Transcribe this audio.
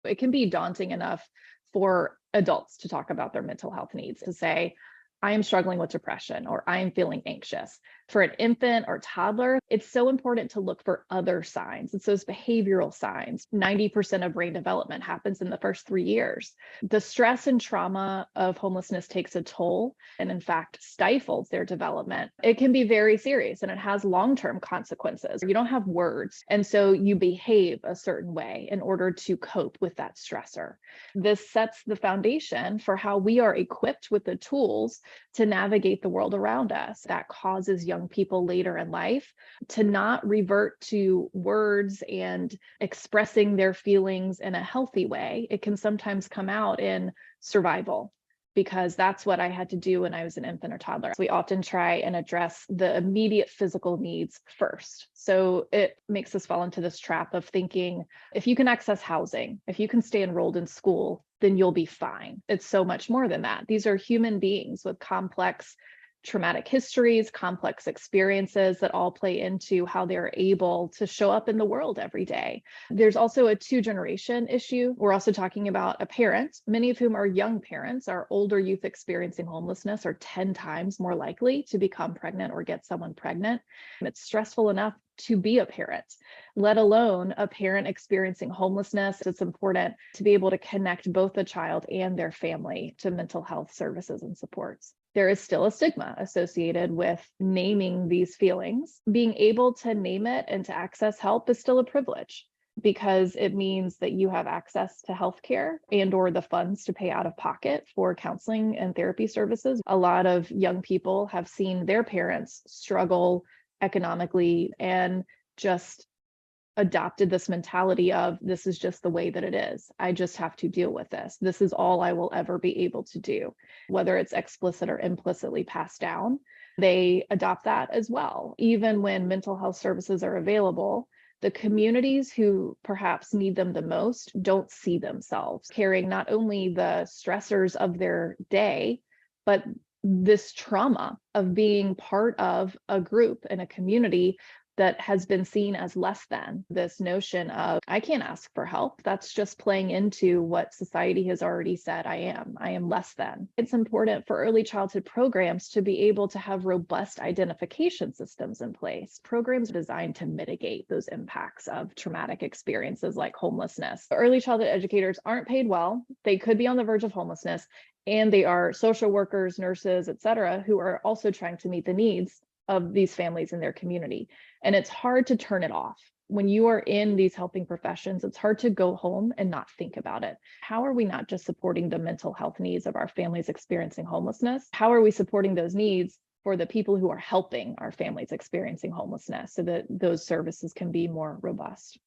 It can be daunting enough for adults to talk about their mental health needs, to say, I am struggling with depression or I am feeling anxious. For an infant or toddler, it's so important to look for other signs. It's those behavioral signs. 90% of brain development happens in the first 3 years. The stress and trauma of homelessness takes a toll and, in fact, stifles their development. It can be very serious and it has long-term consequences. You don't have words, and so you behave a certain way in order to cope with that stressor. This sets the foundation for how we are equipped with the tools to navigate the world around us. That causes young people later in life to not revert to words and expressing their feelings in a healthy way. It can sometimes come out in survival, because that's what I had to do when I was an infant or toddler. We often try and address the immediate physical needs first. So it makes us fall into this trap of thinking, if you can access housing, if you can stay enrolled in school, then you'll be fine. It's so much more than that. These are human beings with complex traumatic histories, complex experiences that all play into how they're able to show up in the world every day. There's also a 2-generation issue. We're also talking about a parent, many of whom are young parents. Our older youth experiencing homelessness are 10 times more likely to become pregnant or get someone pregnant. It's stressful enough to be a parent, let alone a parent experiencing homelessness. It's important to be able to connect both the child and their family to mental health services and supports. There is still a stigma associated with naming these feelings. Being able to name it and to access help is still a privilege, because it means that you have access to healthcare and or the funds to pay out of pocket for counseling and therapy services. A lot of young people have seen their parents struggle economically and just adopted this mentality of, this is just the way that it is. I just have to deal with this. This is all I will ever be able to do. Whether it's explicit or implicitly passed down, they adopt that as well. Even when mental health services are available, the communities who perhaps need them the most don't see themselves carrying not only the stressors of their day, but this trauma of being part of a group and a community that has been seen as less than. This notion of, I can't ask for help. That's just playing into what society has already said I am less than. It's important for early childhood programs to be able to have robust identification systems in place. Programs designed to mitigate those impacts of traumatic experiences like homelessness. Early childhood educators aren't paid well. They could be on the verge of homelessness, and they are social workers, nurses, et cetera, who are also trying to meet the needs of these families in their community. And it's hard to turn it off. When you are in these helping professions, it's hard to go home and not think about it. How are we not just supporting the mental health needs of our families experiencing homelessness? How are we supporting those needs for the people who are helping our families experiencing homelessness so that those services can be more robust?